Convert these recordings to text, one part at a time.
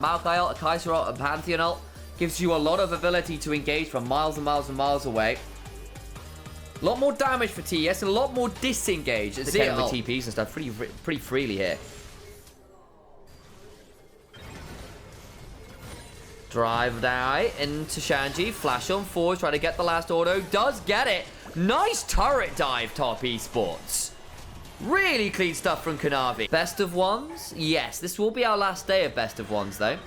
Maokai ult, a Kaiser ult, a Pantheon ult gives you a lot of ability to engage from miles and miles and miles away. A lot more damage for TES and a lot more disengage. It's with TPs and stuff pretty freely here. Drive die into Shanji. Flash on forward. Try to get the last auto. Does get it. Nice turret dive, Top Esports. Really clean stuff from Kanavi. Best of ones? Yes. This will be our last day of best of ones, though.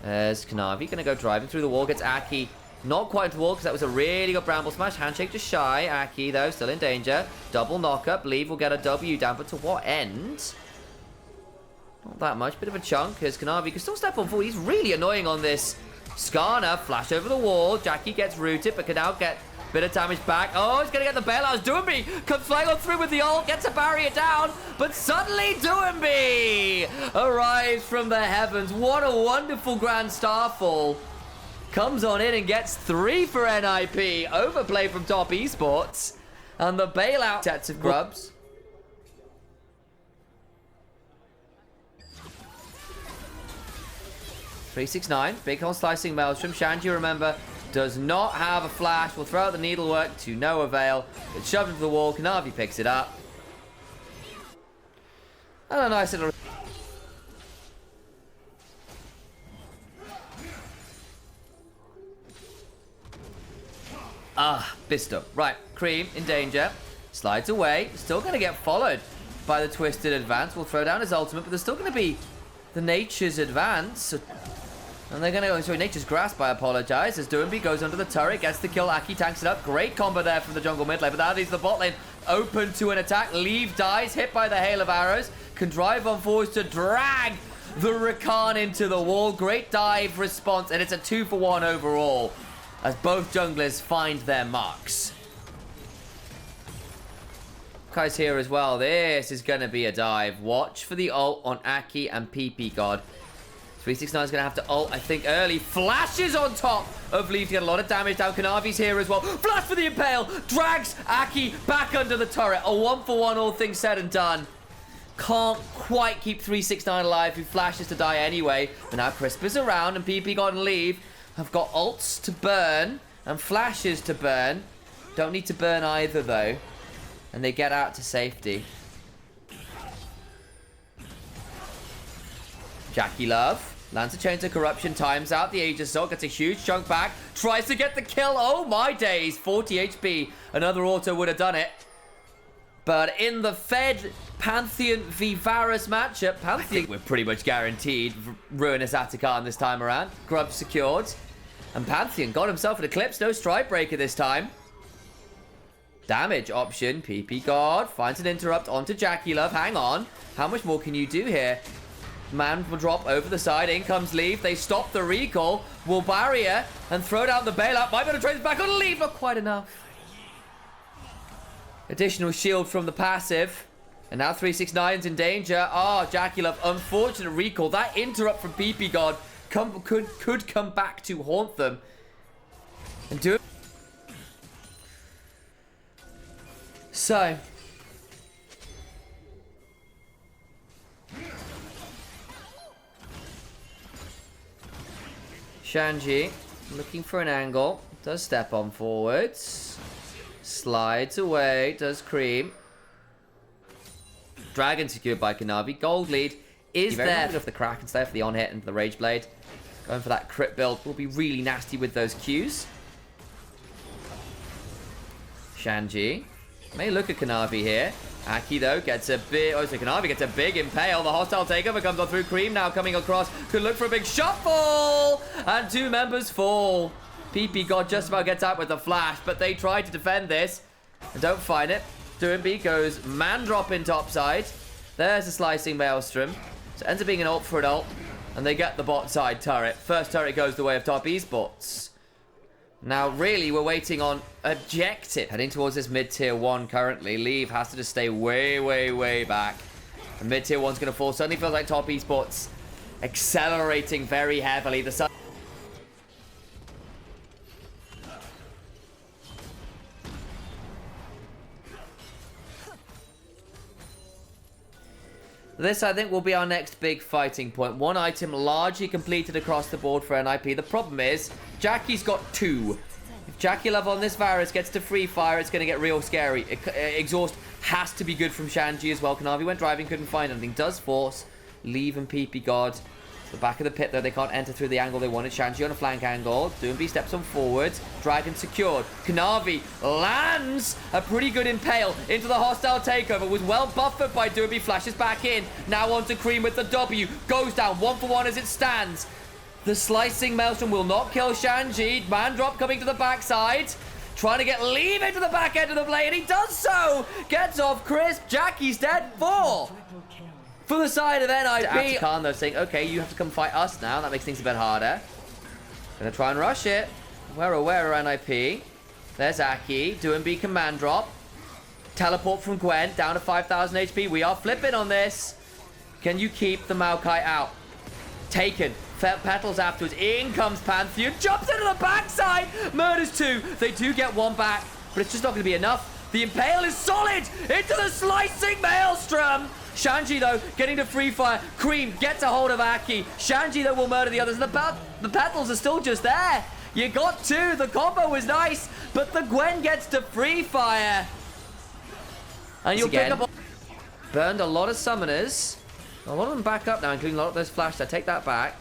As Kanavi going to go driving through the wall. Gets Aki not quite to the wall because that was a really good bramble smash. Handshake just shy. Aki, though, still in danger. Double knockup. Leave will get a W down, but to what end? Not that much. Bit of a chunk as Kanavi can still step on forward. He's really annoying on this. Skarner, flash over the wall. Jackie gets rooted, but can now get a bit of damage back. Oh, he's going to get the bailout. Doomby comes flying on through with the ult. Gets a barrier down. But suddenly Doomby arrives from the heavens. What a wonderful grand starfall. Comes on in and gets 3 for NIP. Overplay from Top Esports. And the bailout sets of grubs. .369, big on slicing Maelstrom. Shanji, remember, does not have a flash. Will throw out the needlework to no avail. It's shoved into the wall. Kanavi picks it up. And a nice little... Bisto. Right, Cream in danger. Slides away. Still going to get followed by the Twisted Advance. Will throw down his ultimate, but there's still going to be the Nature's Advance. And they're going to go, sorry, Nature's Grasp, I apologize, as Doomby goes under the turret, gets the kill, Aki tanks it up. Great combo there from the jungle mid lane, but that leaves the bot lane open to an attack. Leave dies, hit by the hail of arrows, can drive on forwards to drag the Rakan into the wall. Great dive response, and it's a 2-for-1 overall, as both junglers find their marks. Kai's here as well. This is going to be a dive. Watch for the ult on Aki and PP God. 369 is going to have to ult, I think, early. Flashes on top of Leaf to get a lot of damage down. Kanavi's here as well. Flash for the Impale. Drags Aki back under the turret. A 1-for-1, all things said and done. Can't quite keep 369 alive, who flashes to die anyway. But now Crisp is around, and PP God and Leaf have got ults to burn and flashes to burn. Don't need to burn either, though. And they get out to safety. Jackie Love lands a chain to corruption, times out the Aegis Assault, gets a huge chunk back, tries to get the kill. Oh my days, 40 HP. Another auto would have done it. But in the Fed Pantheon v Varus matchup, Pantheon, I think we're pretty much guaranteed Ruinous Atacant this time around. Grub secured. And Pantheon got himself an Eclipse, no Strike Breaker this time. Damage option, PP God finds an interrupt onto Jackie Love. Hang on, how much more can you do here? Man will drop over the side. In comes Leaf. They stop the recall. Will barrier and throw down the bailout. Might be able to trade back on Leaf. Not quite enough. Additional shield from the passive. And now 369's in danger. Oh, Jackie Love. Unfortunate recall. That interrupt from PP God could come back to haunt them. And do it. So... Shanji looking for an angle. Does step on forwards. Slides away. Does cream. Dragon secured by Kanavi. Gold lead is there. Off the Kraken's there for the on hit and the Rage Blade. Going for that crit build will be really nasty with those Qs. Shanji may look at Kanavi here. Aki, though, gets a big... Oh, so Kanavi gets a big impale. The hostile takeover comes on through. Cream now coming across. Could look for a big shuffle. And 2 members fall. PP God just about gets out with the flash, but they try to defend this and don't find it. Doomby goes man drop in topside. There's a slicing Maelstrom. So it ends up being an ult for an ult. And they get the bot side turret. First turret goes the way of Top Esports. Now, really, we're waiting on objective. Heading towards this mid-tier 1 currently. Leave has to just stay way, way, way back. And mid-tier 1's going to fall. Suddenly feels like Top Esports accelerating very heavily. The sun... This, I think, will be our next big fighting point. One item largely completed across the board for NIP. The problem is, Jackie's got 2. If Jackie Love on this Varus gets to free fire, it's going to get real scary. Exhaust has to be good from Shanji as well. Kanavi went driving, couldn't find anything. Does force Leave and PP God. The back of the pit, though, they can't enter through the angle they wanted. Shanji on a flank angle. Doomby steps on forward. Dragon secured. Kanavi lands a pretty good impale into the hostile takeover. Was well buffered by Doomby. Flashes back in. Now on to Cream with the W. Goes down 1-for-1 as it stands. The slicing Maelstrom will not kill Shanji. Man drop coming to the backside. Trying to get Leave into the back end of the blade. And he does so. Gets off crisp. Jackie's dead. 4. For the side of NIP. Khan, though, saying, okay, you have to come fight us now. That makes things a bit harder. Gonna try and rush it. We're aware of NIP. There's Aki. Doomby command drop. Teleport from Gwen. Down to 5,000 HP. We are flipping on this. Can you keep the Maokai out? Taken. Petals afterwards. In comes Pantheon. Jumps into the backside. Murders 2. They do get 1 back. But it's just not going to be enough. The Impale is solid. Into the slicing Maelstrom. Shanji, though, getting to free fire. Cream gets a hold of Aki. Shanji, though, will murder the others. And the petals are still just there. You got 2. The combo was nice. But the Gwen gets to free fire. And you'll pick up... Burned a lot of summoners. A lot of them back up now, including a lot of those flashed. I take that back.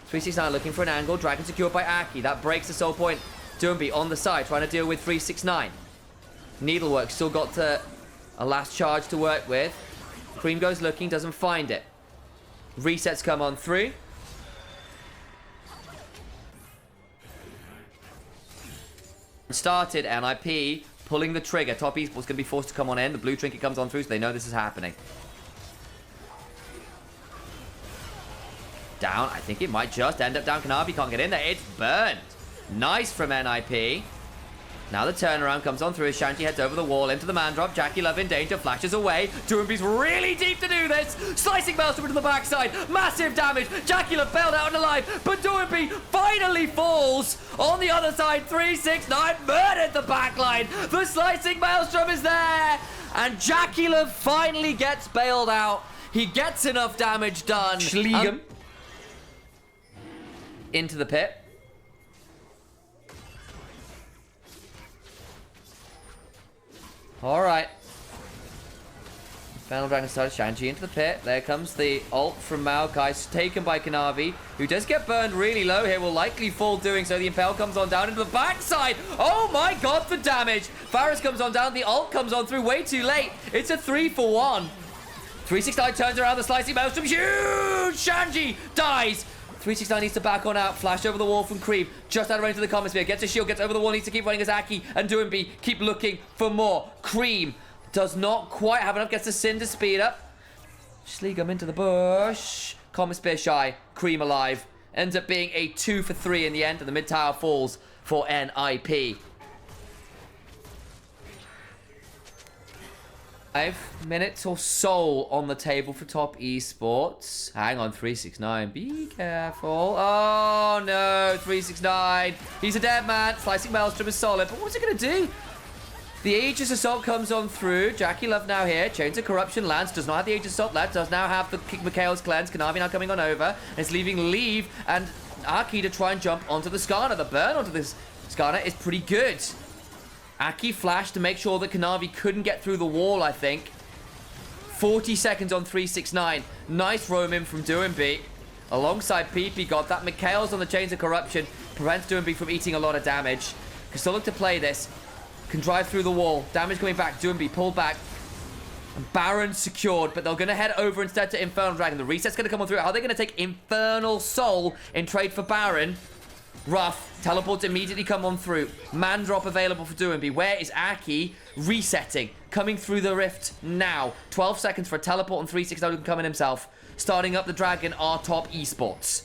369 looking for an angle. Dragon secured by Aki. That breaks the soul point. Doomby on the side, trying to deal with 369. Needlework still got a last charge to work with. Cream goes looking, doesn't find it. Resets come on through. Started NIP pulling the trigger. Top Esports going to be forced to come on in. The blue trinket comes on through, so they know this is happening. Down. I think it might just end up down. Kanavi can't get in there. It's burned. Nice from NIP. Now the turnaround comes on through as Shanji heads over the wall into the man drop. Jackie Love in danger, flashes away. Doomby's really deep to do this. Slicing Maelstrom into the backside. Massive damage. Jackie Love bailed out and alive, but Doomby finally falls. On the other side, 369 murdered the backline. The slicing Maelstrom is there. And Jackie Love finally gets bailed out. He gets enough damage done. Schliegem into the pit. Alright. Infernal Dragon started Shanji into the pit. There comes the ult from Maokai, taken by Kanavi, who does get burned really low here, will likely fall doing so. The Impale comes on down into the backside. Oh my god, the damage. Varus comes on down, the ult comes on through way too late. It's a 3-for-1. 369 turns around the slicing Maelstrom. Huge! Shanji dies. 369 needs to back on out. Flash over the wall from Cream. Just out of range of the Comet Sphere. Gets a shield, gets over the wall. Needs to keep running as Aki and Doomby keep looking for more. Cream does not quite have enough. Gets the Cinder speed up. Schliegem into the bush. Comet Spear shy. Cream alive. Ends up being a 2-for-3 in the end. And the mid tower falls for NIP. 5 minutes or so on the table for Top Esports. Hang on, 369. Be careful. Oh, no. 369. He's a dead man. Slicing Maelstrom is solid. But what's it going to do? The Aegis Assault comes on through. Jackie Love now here. Chains of Corruption lands. Does not have the Aegis Assault left. Does now have the Mikhail's Cleanse. Kanavi now coming on over. It's leaving Leave and Aki to try and jump onto the Skarner. The burn onto this Skarner is pretty good. Aki flashed to make sure that Kanavi couldn't get through the wall, I think. 40 seconds on 369. Nice roam in from Doomby. Alongside PP got that. Mikhail's on the Chains of Corruption. Prevents Doomby from eating a lot of damage. Can still look to play this. Can drive through the wall. Damage coming back. Doomby pulled back. And Baron secured, but they're going to head over instead to Infernal Dragon. The reset's going to come on through. How are they going to take Infernal Soul in trade for Baron? Rough. Teleports immediately come on through. Man drop available for Doomby. Where is Aki? Resetting. Coming through the rift now. 12 seconds for a teleport and 369 who can come in himself. Starting up the Dragon are Top Esports.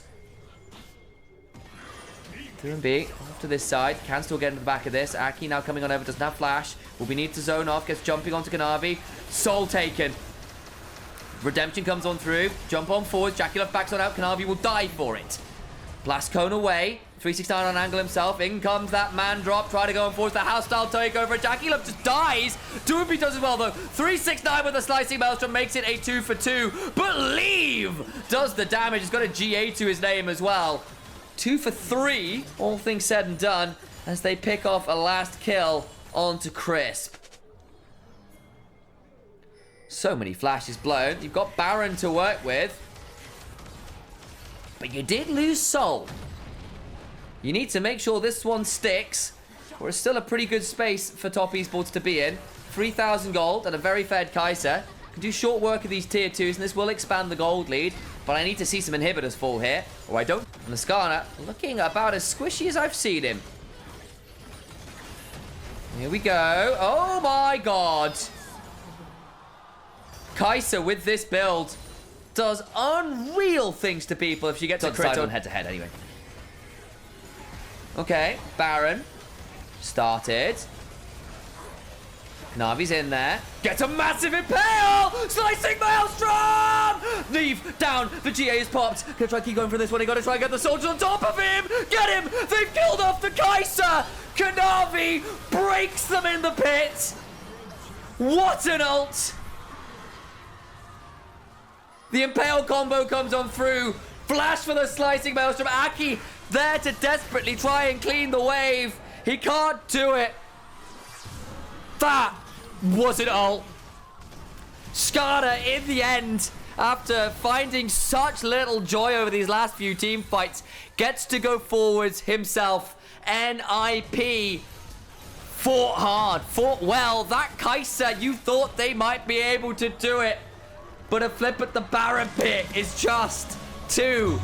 Doomby off to this side. Can still get into the back of this. Aki now coming on over. Doesn't have flash. Will be need to zone off. Gets jumping onto Kanavi. Soul taken. Redemption comes on through. Jump on forward. Jackie Love backs on out. Kanavi will die for it. Blast cone away. 369 on angle himself. In comes that man drop. Try to go and force the house-style takeover. Jackie Love just dies. Doobie does as well, though. 369 with a slicing maelstrom makes it a 2 for 2. But Leave does the damage. He's got a GA to his name as well. 2 for 3, all things said and done, as they pick off a last kill onto Crisp. So many flashes blown. You've got Baron to work with. But you did lose Soul. You need to make sure this one sticks. Or it's still a pretty good space for Top Esports to be in. 3,000 gold and a very fed Kai'Sa. Can do short work of these tier 2s, and this will expand the gold lead. But I need to see some inhibitors fall here, or I don't. And Lascana looking about as squishy as I've seen him. Here we go. Oh my god. Kai'Sa with this build does unreal things to people if she gets a crit on head-to-head anyway. Okay, Baron. Started. Navi's in there. Gets a massive impale! Slicing Maelstrom! Leave down. The GA is popped. Gonna try to keep going for this one. He gotta try and get the soldiers on top of him! Get him! They've killed off the Kai'Sa! Kanavi breaks them in the pit! What an ult! The impale combo comes on through. Flash for the slicing Maelstrom. Aki there to desperately try and clean the wave. He can't do it. That was an ult. Skada, in the end, after finding such little joy over these last few team fights, gets to go forwards himself. NIP fought hard, fought well. That Kai'Sa, you thought they might be able to do it. But a flip at the Baron pit is just too